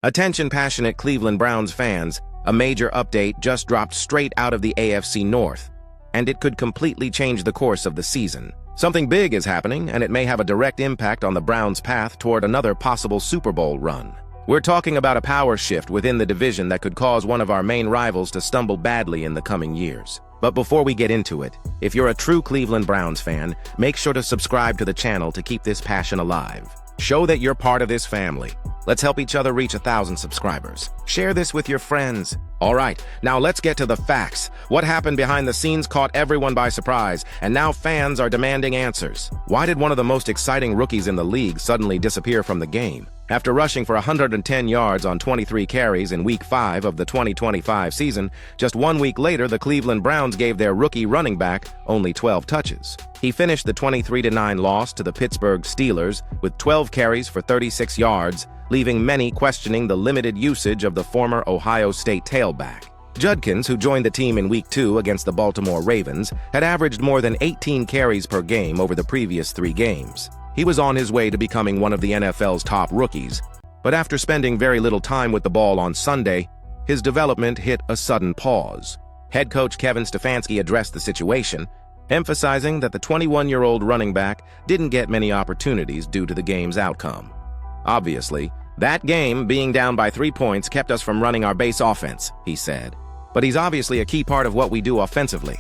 Attention passionate Cleveland Browns fans, a major update just dropped straight out of the AFC North, and it could completely change the course of the season. Something big is happening, and it may have a direct impact on the Browns' path toward another possible Super Bowl run. We're talking about a power shift within the division that could cause one of our main rivals to stumble badly in the coming years. But before we get into it, if you're a true Cleveland Browns fan, make sure to subscribe to the channel to keep this passion alive. Show that you're part of this family. Let's help each other reach 1,000 subscribers. Share this with your friends. All right, now let's get to the facts. What happened behind the scenes caught everyone by surprise, and now fans are demanding answers. Why did one of the most exciting rookies in the league suddenly disappear from the game? After rushing for 110 yards on 23 carries in Week 5 of the 2025 season, just 1 week later, the Cleveland Browns gave their rookie running back only 12 touches. He finished the 23-9 loss to the Pittsburgh Steelers with 12 carries for 36 yards, leaving many questioning the limited usage of the former Ohio State tailback. Judkins, who joined the team in Week 2 against the Baltimore Ravens, had averaged more than 18 carries per game over the previous 3 games. He was on his way to becoming one of the NFL's top rookies, but after spending very little time with the ball on Sunday, his development hit a sudden pause. Head coach Kevin Stefanski addressed the situation, emphasizing that the 21-year-old running back didn't get many opportunities due to the game's outcome. Obviously, that game, being down by 3 points, kept us from running our base offense, he said. But he's obviously a key part of what we do offensively.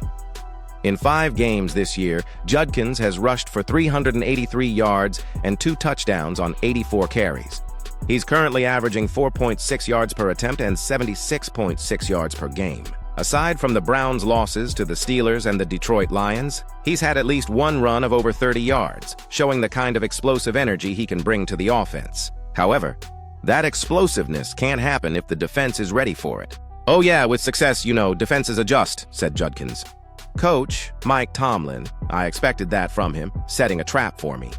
In 5 games this year, Judkins has rushed for 383 yards and 2 touchdowns on 84 carries. He's currently averaging 4.6 yards per attempt and 76.6 yards per game. Aside from the Browns' losses to the Steelers and the Detroit Lions, he's had at least 1 run of over 30 yards, showing the kind of explosive energy he can bring to the offense. However, that explosiveness can't happen if the defense is ready for it. "Oh yeah, with success, defenses adjust," said Judkins. Coach Mike Tomlin, I expected that from him, setting a trap for me.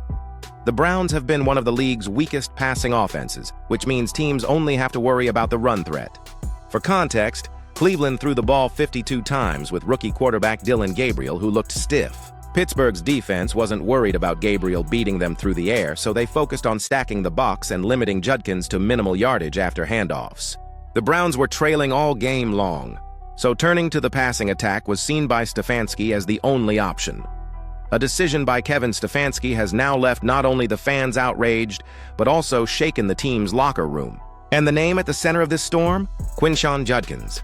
The Browns have been one of the league's weakest passing offenses, which means teams only have to worry about the run threat. For context, Cleveland threw the ball 52 times with rookie quarterback Dillon Gabriel, who looked stiff. Pittsburgh's defense wasn't worried about Gabriel beating them through the air, so they focused on stacking the box and limiting Judkins to minimal yardage after handoffs. The Browns were trailing all game long, so turning to the passing attack was seen by Stefanski as the only option. A decision by Kevin Stefanski has now left not only the fans outraged, but also shaken the team's locker room. And the name at the center of this storm? Quinshon Judkins,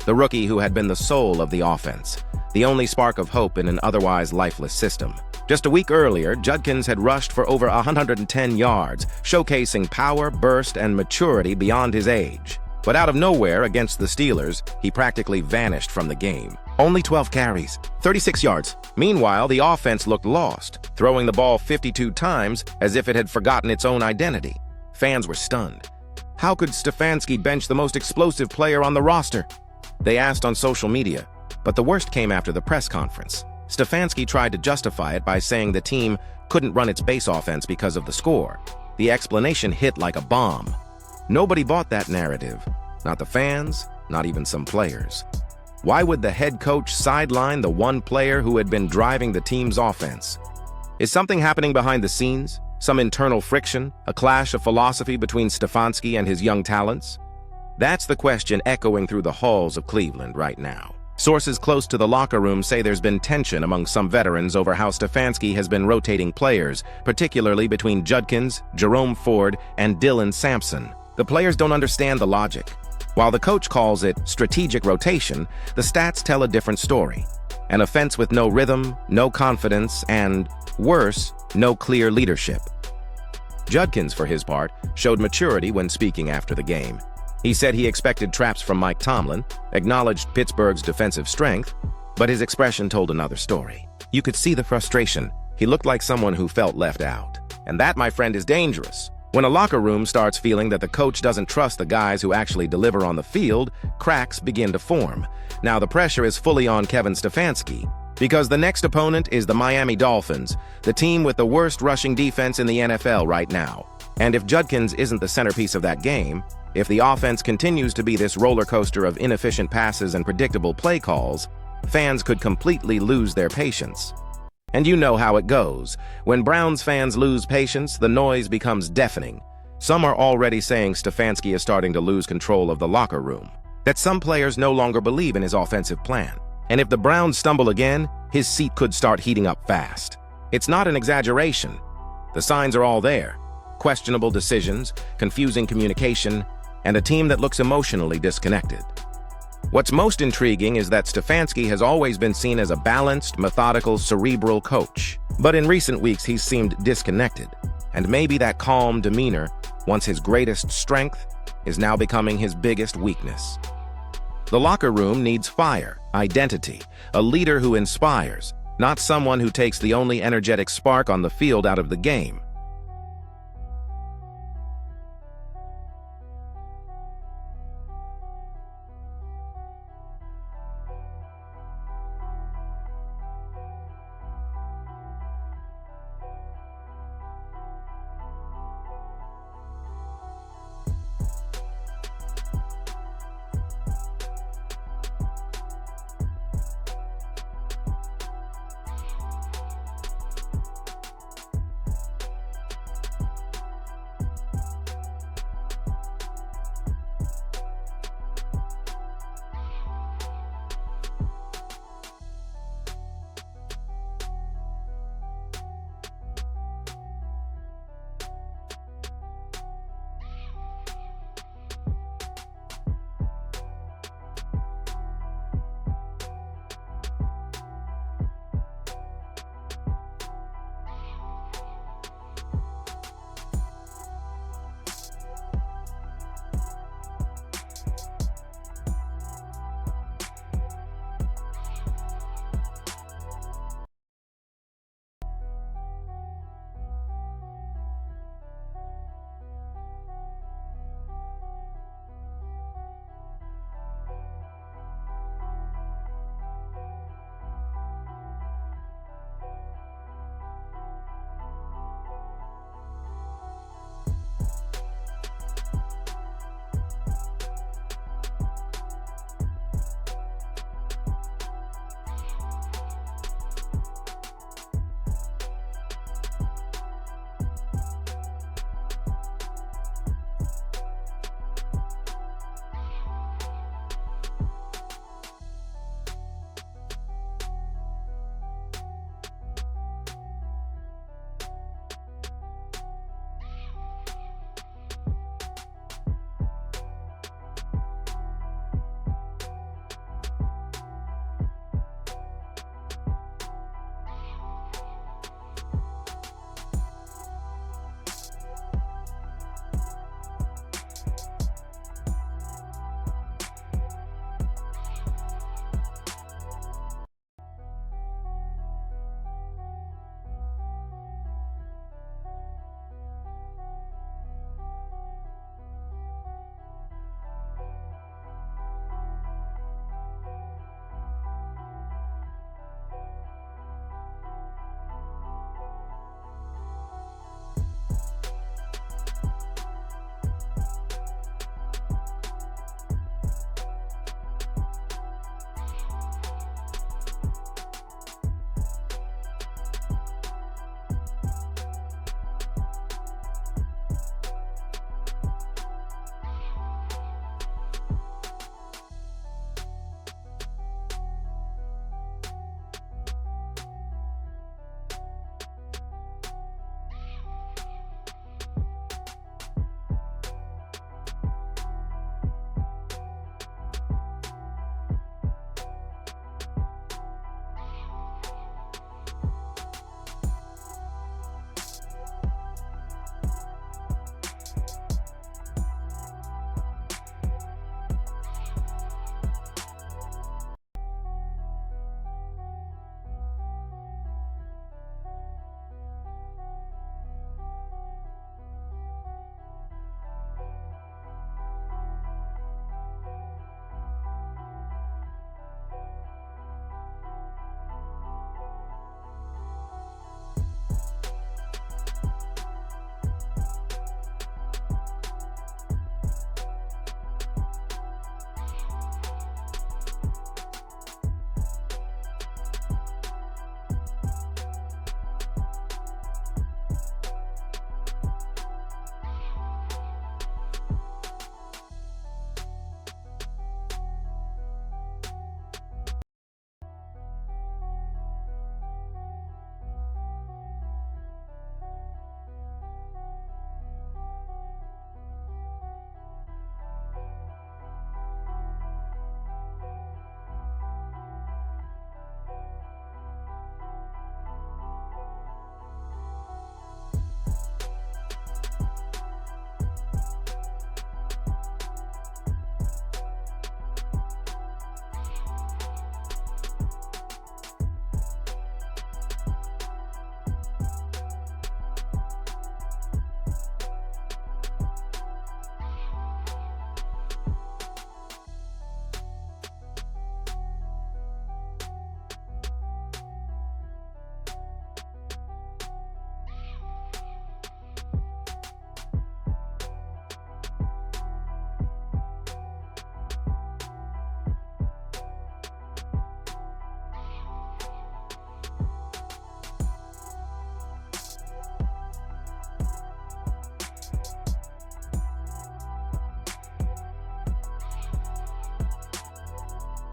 the rookie who had been the soul of the offense, the only spark of hope in an otherwise lifeless system. Just a week earlier, Judkins had rushed for over 110 yards, showcasing power, burst, and maturity beyond his age. But out of nowhere, against the Steelers, he practically vanished from the game. Only 12 carries, 36 yards. Meanwhile, the offense looked lost, throwing the ball 52 times as if it had forgotten its own identity. Fans were stunned. How could Stefanski bench the most explosive player on the roster? They asked on social media, but the worst came after the press conference. Stefanski tried to justify it by saying the team couldn't run its base offense because of the score. The explanation hit like a bomb. Nobody bought that narrative. Not the fans, not even some players. Why would the head coach sideline the one player who had been driving the team's offense? Is something happening behind the scenes? Some internal friction? A clash of philosophy between Stefanski and his young talents? That's the question echoing through the halls of Cleveland right now. Sources close to the locker room say there's been tension among some veterans over how Stefanski has been rotating players, particularly between Judkins, Jerome Ford, and Dylan Sampson. The players don't understand the logic. While the coach calls it strategic rotation, the stats tell a different story. An offense with no rhythm, no confidence, and, worse, no clear leadership. Judkins, for his part, showed maturity when speaking after the game. He said he expected traps from Mike Tomlin, acknowledged Pittsburgh's defensive strength, but his expression told another story. You could see the frustration. He looked like someone who felt left out. And that, my friend, is dangerous. When a locker room starts feeling that the coach doesn't trust the guys who actually deliver on the field, cracks begin to form. Now the pressure is fully on Kevin Stefanski, because the next opponent is the Miami Dolphins, the team with the worst rushing defense in the NFL right now. And if Judkins isn't the centerpiece of that game, if the offense continues to be this roller coaster of inefficient passes and predictable play calls, fans could completely lose their patience. And you know how it goes. When Browns fans lose patience, the noise becomes deafening. Some are already saying Stefanski is starting to lose control of the locker room, that some players no longer believe in his offensive plan. And if the Browns stumble again, his seat could start heating up fast. It's not an exaggeration. The signs are all there. Questionable decisions, confusing communication, and a team that looks emotionally disconnected. What's most intriguing is that Stefanski has always been seen as a balanced, methodical, cerebral coach. But in recent weeks, he's seemed disconnected. And maybe that calm demeanor, once his greatest strength, is now becoming his biggest weakness. The locker room needs fire, identity, a leader who inspires, not someone who takes the only energetic spark on the field out of the game.